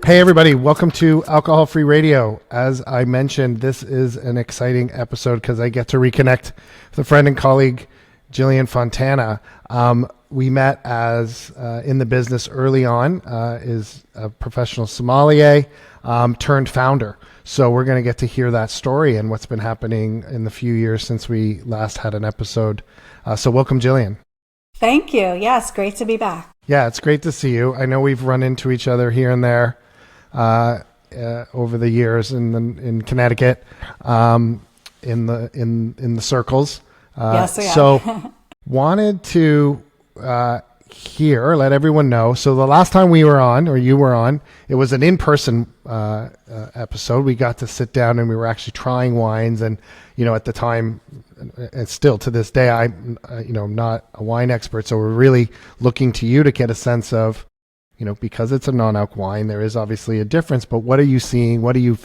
Hey everybody, welcome to Alcohol Free Radio. As I mentioned, this is an exciting episode because I get to reconnect with a friend and colleague, Jillian Fontana. We met as in the business early on, is a professional sommelier turned founder. So we're going to get to hear that story and what's been happening in the few years since we last had an episode. So welcome, Jillian. Thank you. Yes, great to be back. Yeah, it's great to see you. I know we've run into each other here and there over the years in Connecticut, in the circles. Yes, we have. So wanted to let everyone know. So the last time we were on, or you were on, it was an in-person episode. We got to sit down and we were actually trying wines. And, at the time, and still to this day, I'm not a wine expert. So we're really looking to you to get a sense of, because it's a non-alc wine, there is obviously a difference, but what are you seeing? What are you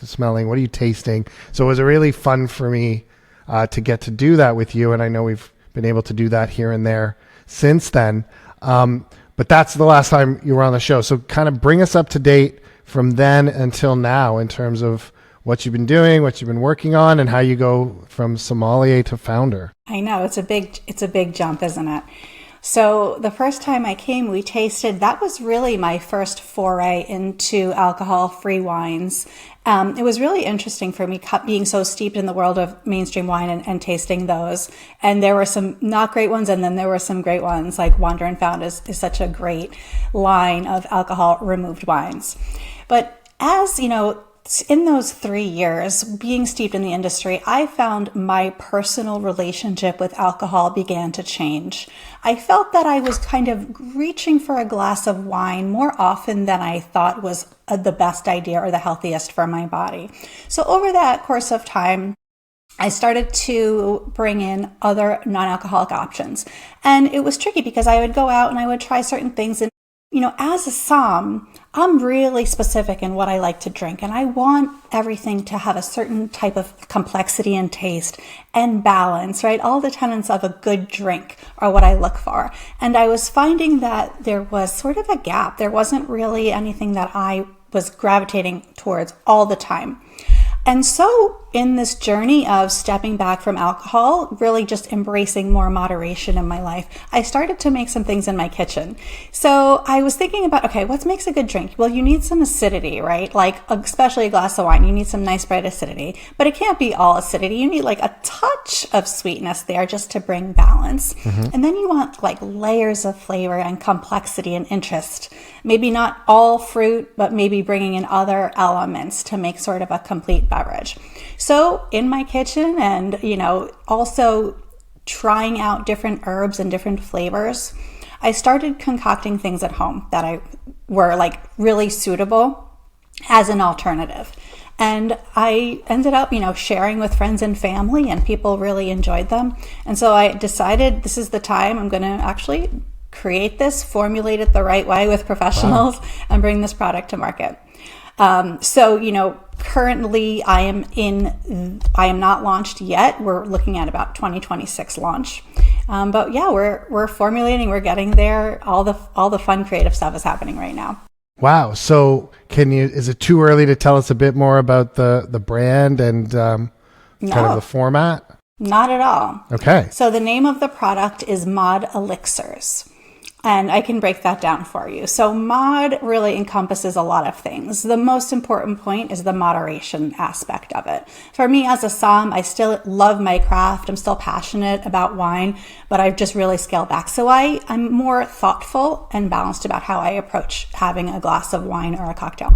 smelling? What are you tasting? So it was really fun for me to get to do that with you. And I know we've been able to do that here and there since then. But that's the last time you were on the show. So kind of bring us up to date from then until now in terms of what you've been doing, what you've been working on, and how you go from sommelier to founder. I know it's a big jump, isn't it? So the first time I came, we tasted, that was really my first foray into alcohol-free wines. It was really interesting for me being so steeped in the world of mainstream wine and tasting those. And there were some not great ones, and then there were some great ones, like Wander and Found is such a great line of alcohol-removed wines. But as, in those 3 years, being steeped in the industry, I found my personal relationship with alcohol began to change. I felt that I was kind of reaching for a glass of wine more often than I thought was the best idea or the healthiest for my body. So over that course of time, I started to bring in other non-alcoholic options. And it was tricky because I would go out and I would try certain things. And as a somm, I'm really specific in what I like to drink, and I want everything to have a certain type of complexity and taste and balance, right? All the tenets of a good drink are what I look for. And I was finding that there was sort of a gap. There wasn't really anything that I was gravitating towards all the time. And so in this journey of stepping back from alcohol, really just embracing more moderation in my life, I started to make some things in my kitchen. So I was thinking about, okay, what makes a good drink? Well, you need some acidity, right? Like especially a glass of wine, you need some nice bright acidity, but it can't be all acidity. You need like a touch of sweetness there just to bring balance. Mm-hmm. And then you want like layers of flavor and complexity and interest. Maybe not all fruit, but maybe bringing in other elements to make sort of a complete beverage. So in my kitchen and, also trying out different herbs and different flavors, I started concocting things at home that were like really suitable as an alternative. And I ended up, sharing with friends and family, and people really enjoyed them. And so I decided this is the time I'm going to actually create this, formulate it the right way with professionals, wow, and bring this product to market. Currently I am not launched yet. We're looking at about 2026 launch. But yeah, we're formulating, we're getting there. All the fun creative stuff is happening right now. Wow. So is it too early to tell us a bit more about the brand and kind of the format? Not at all. Okay. So the name of the product is Mod Elixirs. And I can break that down for you. So mod really encompasses a lot of things. The most important point is the moderation aspect of it. For me as a somm, I still love my craft. I'm still passionate about wine, but I've just really scaled back. So I'm more thoughtful and balanced about how I approach having a glass of wine or a cocktail.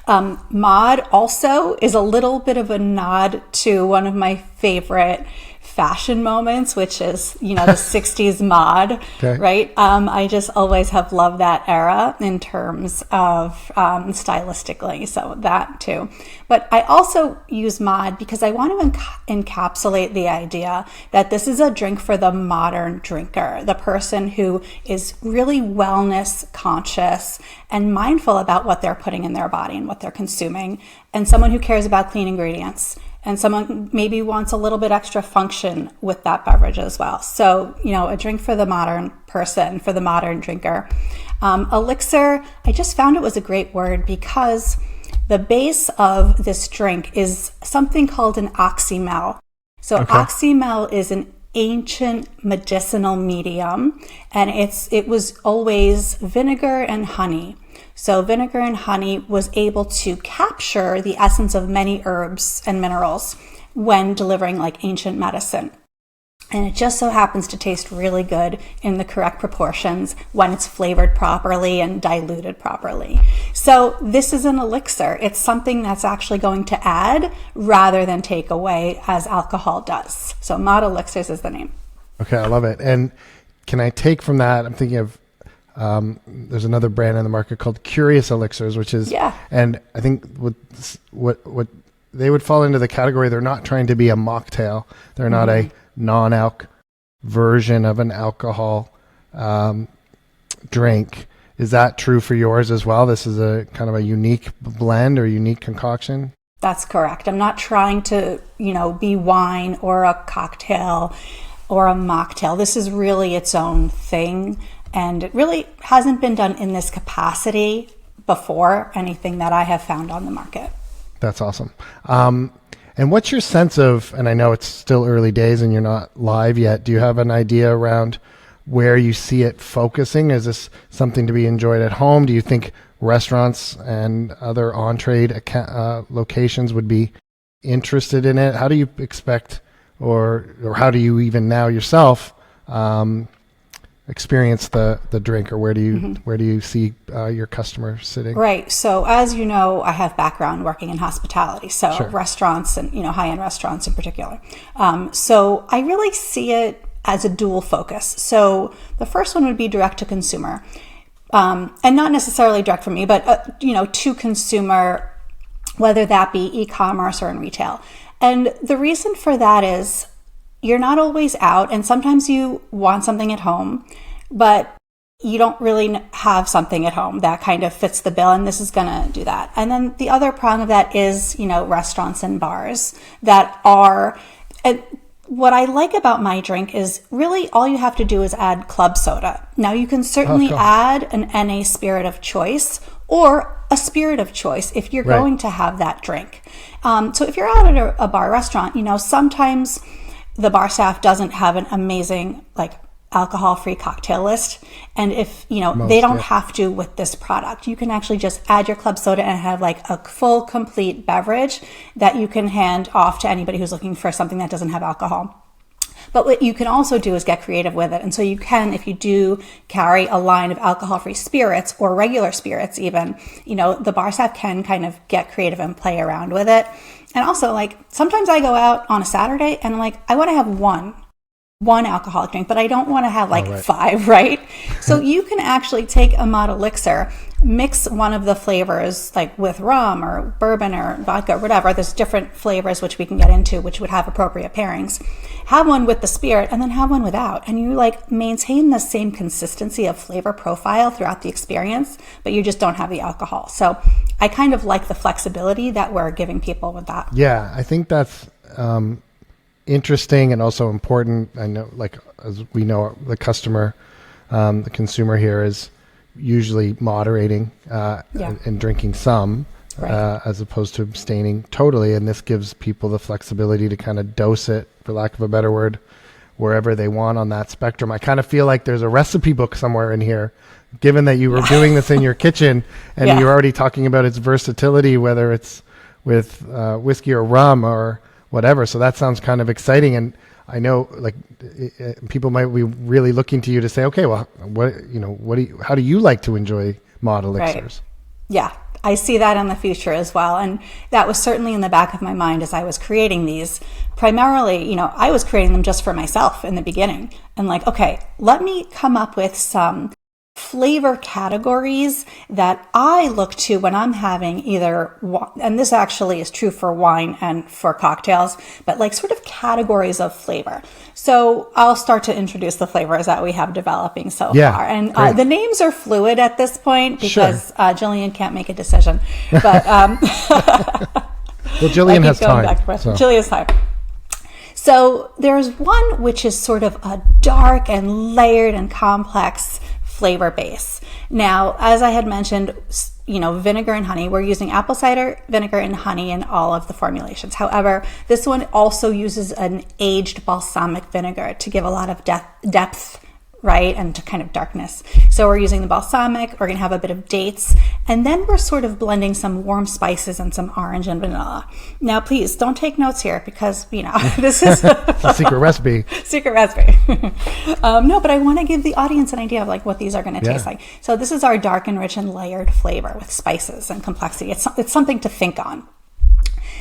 Mod also is a little bit of a nod to one of my favorite fashion moments, which is, the 60s mod, okay, right? I just always have loved that era in terms of stylistically, so that too. But I also use mod because I want to encapsulate the idea that this is a drink for the modern drinker, the person who is really wellness conscious and mindful about what they're putting in their body and what they're consuming, and someone who cares about clean ingredients. And someone maybe wants a little bit extra function with that beverage as well. So, a drink for the modern person, for the modern drinker. Elixir, I just found it was a great word because the base of this drink is something called an oxymel. So oxymel is an ancient medicinal medium, and it was always vinegar and honey. So vinegar and honey was able to capture the essence of many herbs and minerals when delivering like ancient medicine. And it just so happens to taste really good in the correct proportions when it's flavored properly and diluted properly. So this is an elixir. It's something that's actually going to add rather than take away, as alcohol does. So Mod Elixirs is the name. Okay, I love it. And can I take from that, I'm thinking of, there's another brand in the market called Curious Elixirs, which is, and I think what they would fall into the category, they're not trying to be a mocktail. They're not a non-alc version of an alcohol drink. Is that true for yours as well? This is a kind of a unique blend or unique concoction? That's correct. I'm not trying to, be wine or a cocktail or a mocktail. This is really its own thing, and it really hasn't been done in this capacity before anything that I have found on the market. That's awesome. And what's your sense of, and I know it's still early days and you're not live yet, do you have an idea around where you see it focusing? Is this something to be enjoyed at home? Do you think restaurants and other on-trade locations would be interested in it? How do you expect, or how do you even now yourself experience the drink, or where do you see your customer sitting? Right. So as you know, I have background working in hospitality, so restaurants and high-end restaurants in particular. So I really see it as a dual focus. So the first one would be direct to consumer, and not necessarily direct from me, but to consumer, whether that be e-commerce or in retail. And the reason for that is you're not always out, and sometimes you want something at home, but you don't really have something at home that kind of fits the bill, and this is going to do that. And then the other prong of that is, restaurants and bars that are, and what I like about my drink is really all you have to do is add club soda. Now you can certainly add an NA spirit of choice or a spirit of choice if you're going to have that drink. So if you're out at a bar restaurant, sometimes the bar staff doesn't have an amazing alcohol-free cocktail list, and if they don't have to with this product, you can actually just add your club soda and have a full complete beverage that you can hand off to anybody who's looking for something that doesn't have alcohol. But what you can also do is get creative with it. And so you can, if you do carry a line of alcohol-free spirits or regular spirits even, the bar staff can kind of get creative and play around with it. And also, sometimes I go out on a Saturday and I want to have one alcoholic drink, but I don't want to have 5, right? So you can actually take a Mod Elixir, mix one of the flavors with rum or bourbon or vodka or whatever. There's different flavors which we can get into, which would have appropriate pairings. Have one with the spirit and then have one without. And you maintain the same consistency of flavor profile throughout the experience, but you just don't have the alcohol. So I kind of like the flexibility that we're giving people with that. Yeah, I think that's interesting and also important. I know, as we know, the customer, the consumer here is usually moderating and drinking some, as opposed to abstaining totally. And this gives people the flexibility to kind of dose it, for lack of a better word, wherever they want on that spectrum. I kind of feel like there's a recipe book somewhere in here, given that you were doing this in your kitchen and you're already talking about its versatility, whether it's with whiskey or rum or whatever. So that sounds kind of exciting. And I know people might be really looking to you to say, okay, well, how do you like to enjoy Mod Elixirs? Right. Yeah, I see that in the future as well. And that was certainly in the back of my mind as I was creating these. Primarily, I was creating them just for myself in the beginning. And okay, let me come up with some flavor categories that I look to when I'm having either, and this actually is true for wine and for cocktails, but sort of categories of flavor. So I'll start to introduce the flavors that we have developing so far. And the names are fluid at this point because Jillian can't make a decision. But well, Jillian has time. Jillian's time. So there's one which is sort of a dark and layered and complex flavor base. Now, as I had mentioned, vinegar and honey, we're using apple cider vinegar and honey in all of the formulations. However, this one also uses an aged balsamic vinegar to give a lot of depth, right, and to kind of darkness. So we're using the balsamic, we're going to have a bit of dates, and then we're sort of blending some warm spices and some orange and vanilla. Now, please don't take notes here because, this is a secret recipe. Secret recipe. No, but I want to give the audience an idea of like what these are going to taste like. So this is our dark and rich and layered flavor with spices and complexity. It's something to think on.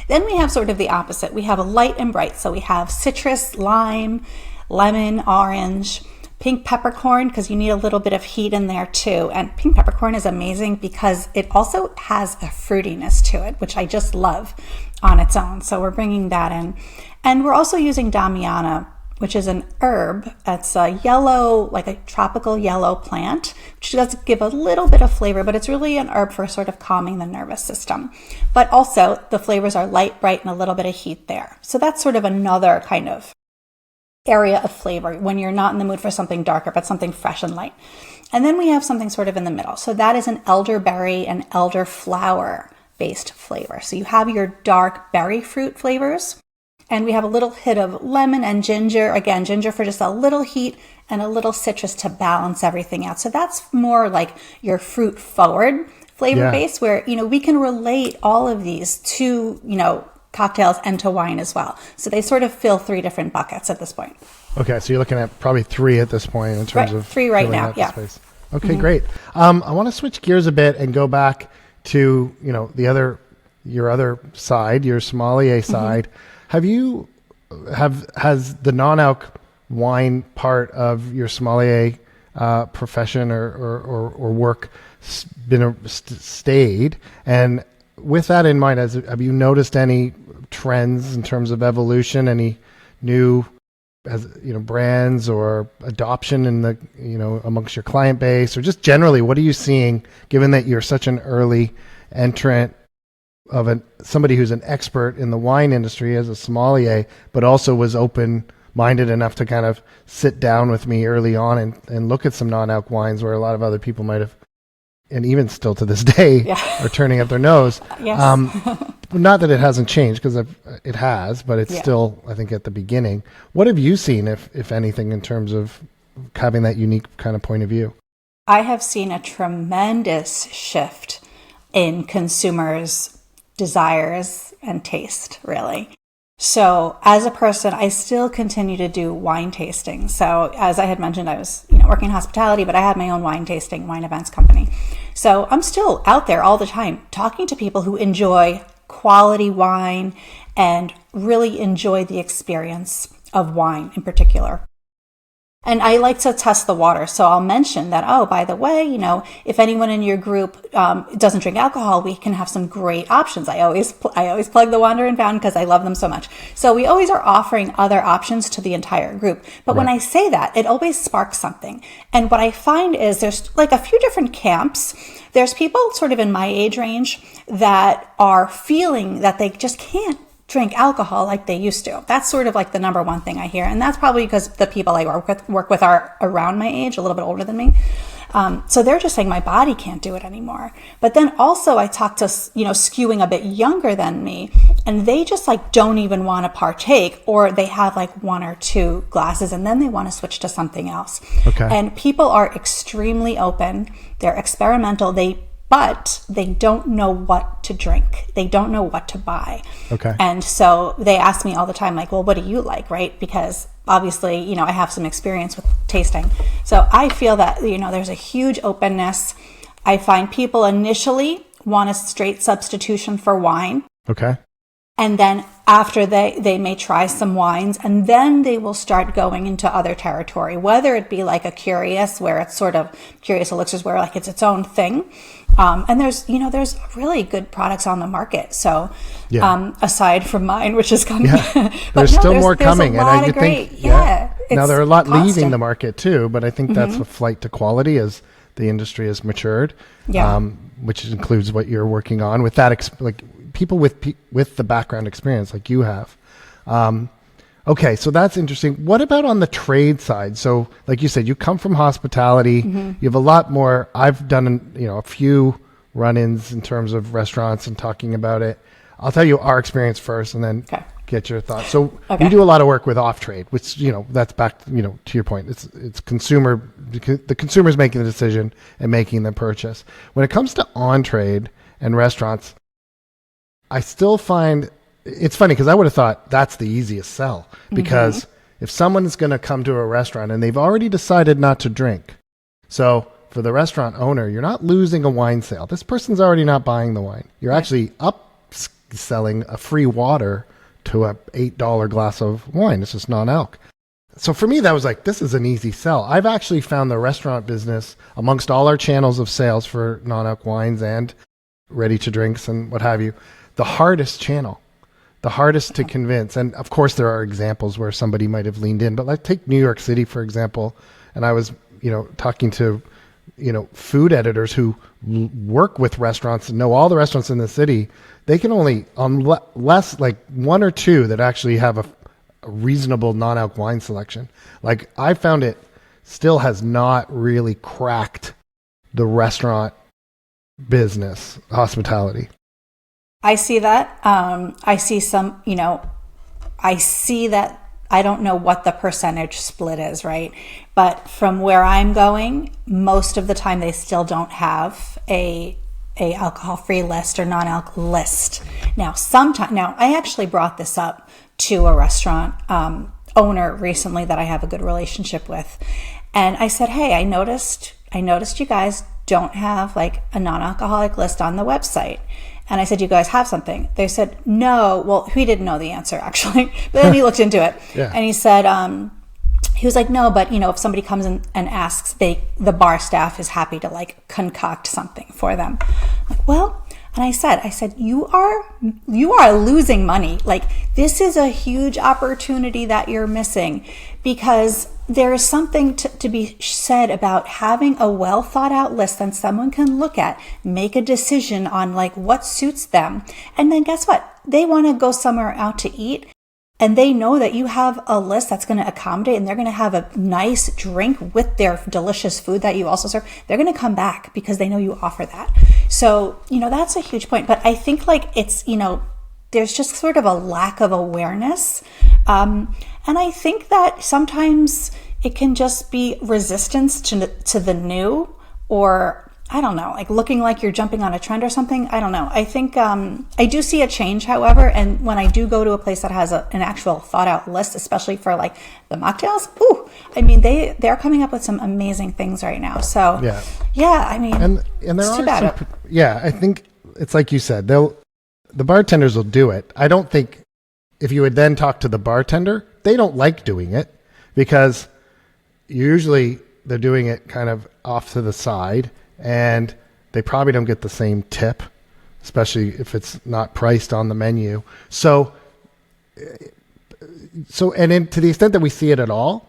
Then we have sort of the opposite. We have a light and bright. So we have citrus, lime, lemon, orange, pink peppercorn, because you need a little bit of heat in there too. And pink peppercorn is amazing because it also has a fruitiness to it, which I just love on its own. So we're bringing that in. And we're also using Damiana, which is an herb. It's a yellow, like a tropical yellow plant, which does give a little bit of flavor, but it's really an herb for sort of calming the nervous system. But also the flavors are light, bright, and a little bit of heat there. So that's sort of another kind of area of flavor when you're not in the mood for something darker, but something fresh and light. And then we have something sort of in the middle. So that is an elderberry and elderflower based flavor. So you have your dark berry fruit flavors, and we have a little hit of lemon and ginger. Again, ginger for just a little heat and a little citrus to balance everything out. So that's more like your fruit forward flavor base where, we can relate all of these to, cocktails and to wine as well. So they sort of fill 3 different buckets at this point. Okay, so you're looking at probably 3 at this point in terms of 3 right now. Yeah. Space. Okay, great. I want to switch gears a bit and go back to your other side, your sommelier side. Has the non-alc wine part of your sommelier profession or work stayed? And with that in mind, have you noticed any trends in terms of evolution, any new brands or adoption in the amongst your client base, or just generally, what are you seeing, given that you're such an early entrant of somebody who's an expert in the wine industry as a sommelier, but also was open-minded enough to kind of sit down with me early on and look at some non-alc wines where a lot of other people might have, and even still to this day, are turning up their nose. Yes. Not that it hasn't changed, because it has, but it's still, I think, at the beginning. What have you seen, if anything, in terms of having that unique kind of point of view? I have seen a tremendous shift in consumers' desires and taste, really. So as a person, I still continue to do wine tasting. So as I had mentioned, I was working in hospitality, but I had my own wine events company. So I'm still out there all the time talking to people who enjoy quality wine and really enjoy the experience of wine in particular. And I like to test the water. So I'll mention that, oh, by the way, if anyone in your group doesn't drink alcohol, we can have some great options. I always plug the Wander and Found because I love them so much. So we always are offering other options to the entire group. But when I say that, it always sparks something. And what I find is there's like a few different camps. There's people sort of in my age range that are feeling that they just can't drink alcohol like they used to. That's sort of like the number one thing I hear. And that's probably because the people I work with are around my age, a little bit older than me. So they're just saying my body can't do it anymore. But then also I talk to, skewing a bit younger than me, and they just like don't even want to partake, or they have like 1 or 2 glasses and then they want to switch to something else. Okay. And people are extremely open. They're experimental. But they don't know what to drink. They don't know what to buy. Okay. And so they ask me all the time, like, well, what do you like, right? Because obviously, I have some experience with tasting. So I feel that, there's a huge openness. I find people initially want a straight substitution for wine. Okay. And then after they may try some wines, and then they will start going into other territory, whether it be like a curious, where it's sort of curious elixirs, where like it's its own thing. And there's really good products on the market. So aside from mine, which is coming, there's still more coming. And I think, now there are a lot constant. leaving the market too, but I think that's a flight to quality as the industry has matured, which includes what you're working on with that, like people with the background experience like you have. Okay, so that's interesting. What about on the trade side? So, like you said, you come from hospitality. You have a lot more. I've done, a few run-ins in terms of restaurants and talking about it. I'll tell you our experience first, and then Okay. get your thoughts. So, Okay. we do a lot of work with off-trade, which that's back, to your point. It's consumer. The consumer's making the decision and making the purchase. When it comes to on-trade and restaurants, I still find. It's funny because I would have thought that's the easiest sell, because if someone's going to come to a restaurant and they've already decided not to drink, so for the restaurant owner, you're not losing a wine sale. This person's already not buying the wine. You're actually upselling a free water to a $8 glass of wine. It's just non-alc. So for me, that was like, this is an easy sell. I've actually found the restaurant business amongst all our channels of sales for non-alc wines and ready to drinks and what have you, the hardest channel. The hardest to convince. And of course, there are examples where somebody might have leaned in, but like take New York City, for example. And I was, talking to, food editors who work with restaurants and know all the restaurants in the city. They can only, less like one or two that actually have a reasonable non-alc wine selection. Like I found it still has not really cracked the restaurant business, hospitality. I see that. I see some, I see that. I don't know what the percentage split is, right? But from where I'm going, most of the time they still don't have a alcohol-free list or non-alc list. Now, I actually brought this up to a restaurant owner recently that I have a good relationship with. And I said, hey, I noticed you guys don't have like a non-alcoholic list on the website. And I said, you guys have something? They said, no. Well, he didn't know the answer actually, but then he looked into it. Yeah. And he said, he was like, no, but if somebody comes in and asks, the bar staff is happy to like concoct something for them. I'm like, well, and I said, you are losing money. Like this is a huge opportunity that you're missing, because there is something to be said about having a well thought out list that someone can look at, make a decision on like what suits them. And then guess what? They want to go somewhere out to eat, and they know that you have a list that's going to accommodate, and they're going to have a nice drink with their delicious food that you also serve. They're going to come back because they know you offer that. So, that's a huge point. But I think like it's, there's just sort of a lack of awareness. And I think that sometimes it can just be resistance to the new, or I don't know, like looking like you're jumping on a trend or something. I don't know. I think I do see a change, however, and when I do go to a place that has an actual thought out list, especially for like the mocktails, I mean, they're coming up with some amazing things right now. So yeah, I mean, and there are some, I think it's like you said, the bartenders will do it. I don't think if you would then talk to the bartender, they don't like doing it, because usually they're doing it kind of off to the side, and they probably don't get the same tip, especially if it's not priced on the menu. So and to the extent that we see it at all,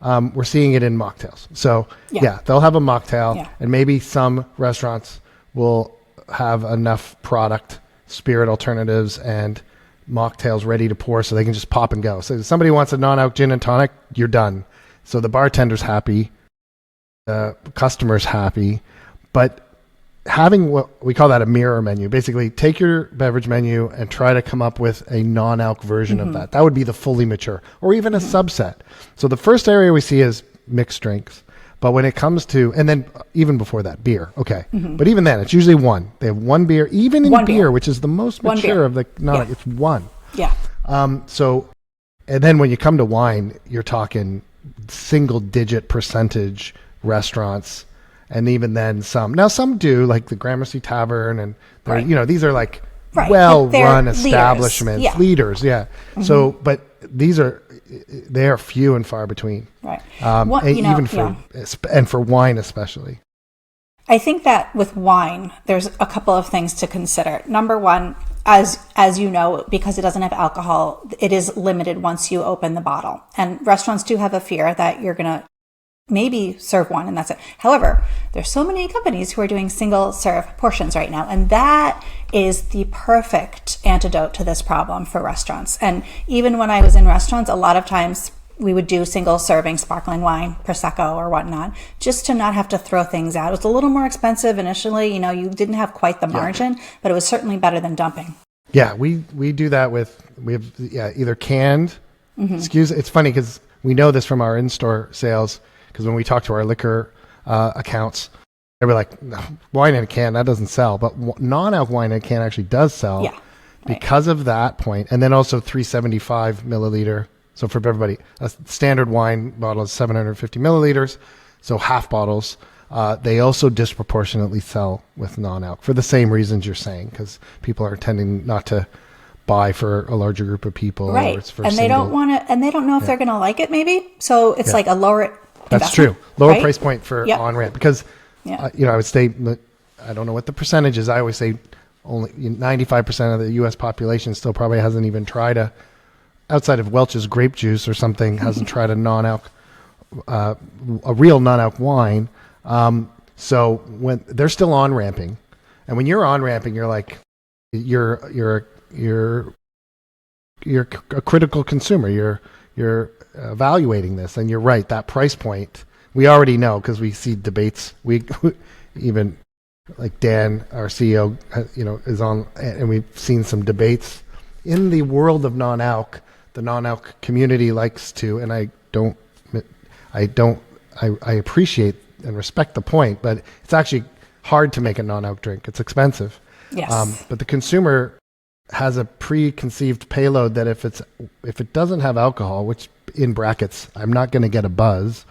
we're seeing it in mocktails. So they'll have a mocktail, and maybe some restaurants will have enough product, spirit alternatives, and mocktails ready to pour so they can just pop and go. So if somebody wants a non-alc gin and tonic, you're done. So the bartender's happy, the customer's happy. But having what we call that a mirror menu, basically take your beverage menu and try to come up with a non-alc version of that. That would be the fully mature, or even a subset. So the first area we see is mixed drinks. But when it comes to, and then even before that, beer. Okay. But even then, it's usually one. They have one beer, even in beer, which is the most mature of the non-alc, it's one. Yeah. So, and then when you come to wine, you're talking single digit percentage restaurants. And even then some do, like the Gramercy Tavern, and these are like well-run establishments, leaders. Yeah. So, but they are few and far between. Right. For wine especially. I think that with wine, there's a couple of things to consider. Number one, as you know, because it doesn't have alcohol, it is limited once you open the bottle. And restaurants do have a fear that you're going to maybe serve one and that's it. However, there's so many companies who are doing single serve portions right now, and that is the perfect antidote to this problem for restaurants. And even when I was in restaurants, a lot of times we would do single serving sparkling wine, Prosecco or whatnot, just to not have to throw things out. It was a little more expensive initially. You didn't have quite the margin, but it was certainly better than dumping. Yeah, we do that either canned. Excuse. It's funny because we know this from our in-store sales, because when we talk to our liquor accounts, they were like, no, wine in a can, that doesn't sell. But non-alc wine in a can actually does sell because of that point. And then also 375 milliliter. So for everybody, a standard wine bottle is 750 milliliters. So half bottles. They also disproportionately sell with non-alc for the same reasons you're saying, because people are tending not to buy for a larger group of people. Right. Or it's for and they don't want to, and they don't know if they're going to like it maybe. So it's like a lower That's true. Lower right? price point for on-ramp, because, I would say, I don't know what the percentage is. I always say only 95% of the U.S. population still probably hasn't even tried outside of Welch's grape juice or something, hasn't tried a non-alc, a real non-alc wine. So when they're still on-ramping, and when you're on-ramping, you're like, you're a critical consumer. You're evaluating this, and you're right. That price point, we already know because we see debates. We even like Dan, our CEO, is on, and we've seen some debates in the world of non-alc. The non-alc community likes to, and I appreciate and respect the point, but it's actually hard to make a non-alc drink. It's expensive. Yes. But the consumer has a preconceived payload that if it doesn't have alcohol, which in brackets, I'm not going to get a buzz,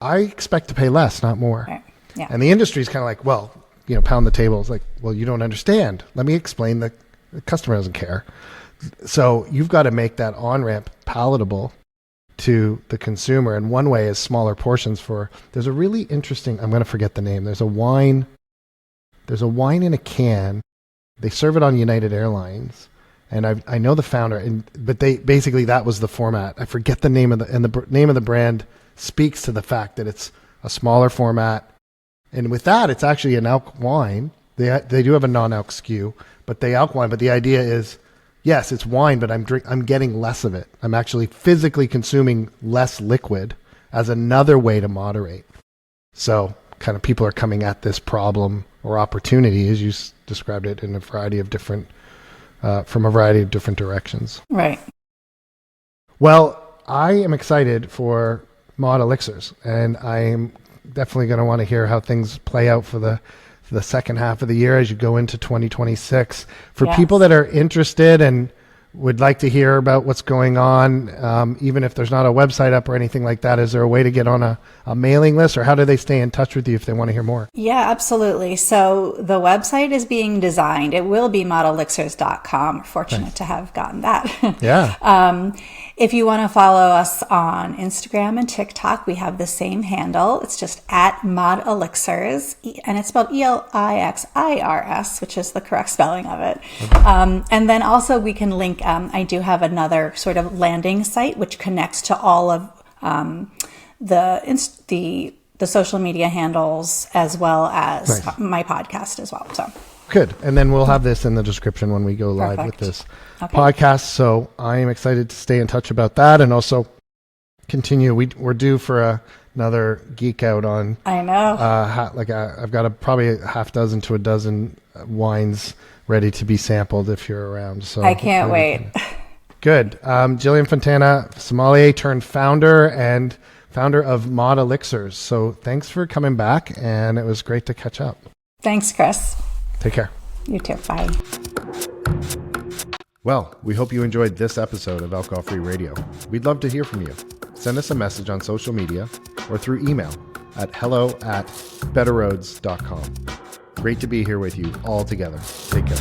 I expect to pay less, not more. Right. Yeah. And the industry is kind of like, well, pound the table. It's like, well, you don't understand. Let me explain. The customer doesn't care. So you've got to make that on-ramp palatable to the consumer. And one way is smaller portions there's a really interesting, I'm going to forget the name. There's a wine in a can. They serve it on United Airlines. And I know the founder, but that was the format. I forget the name the name of the brand speaks to the fact that it's a smaller format. And with that, it's actually an alc wine. They do have a non-alc SKU, but they alc wine. But the idea is, yes, it's wine, but I'm getting less of it. I'm actually physically consuming less liquid as another way to moderate. So kind of people are coming at this problem or opportunity, as you described it, in a variety of different, from a variety of different directions. Right. Well, I am excited for Mod Elixirs, and I am definitely going to want to hear how things play out for the second half of the year as you go into 2026. For people that are interested and would like to hear about what's going on, even if there's not a website up or anything like that, is there a way to get on a mailing list, or how do they stay in touch with you if they want to hear more? Yeah, absolutely. So the website is being designed. It will be modelixirs.com. Fortunate to have gotten that. Yeah. If you want to follow us on Instagram and TikTok, we have the same handle. It's just at Mod Elixirs, and it's spelled Elixirs, which is the correct spelling of it. Okay. And then also we can link, I do have another sort of landing site which connects to all of the social media handles, as well as my podcast as well. So good. And then we'll have this in the description when we go live with this podcast. So I am excited to stay in touch about that, and also continue. We're due for another geek out on. I know. I've got probably a half dozen to a dozen wines ready to be sampled if you're around. So I can't wait. Good. Jillian Fontana, sommelier turned founder and founder of Mod Elixirs. So thanks for coming back, and it was great to catch up. Thanks, Chris. Take care. You too. Bye. Well, we hope you enjoyed this episode of Alcohol Free Radio. We'd love to hear from you. Send us a message on social media or through email at hello@betterroads.com. Great to be here with you all together. Take care.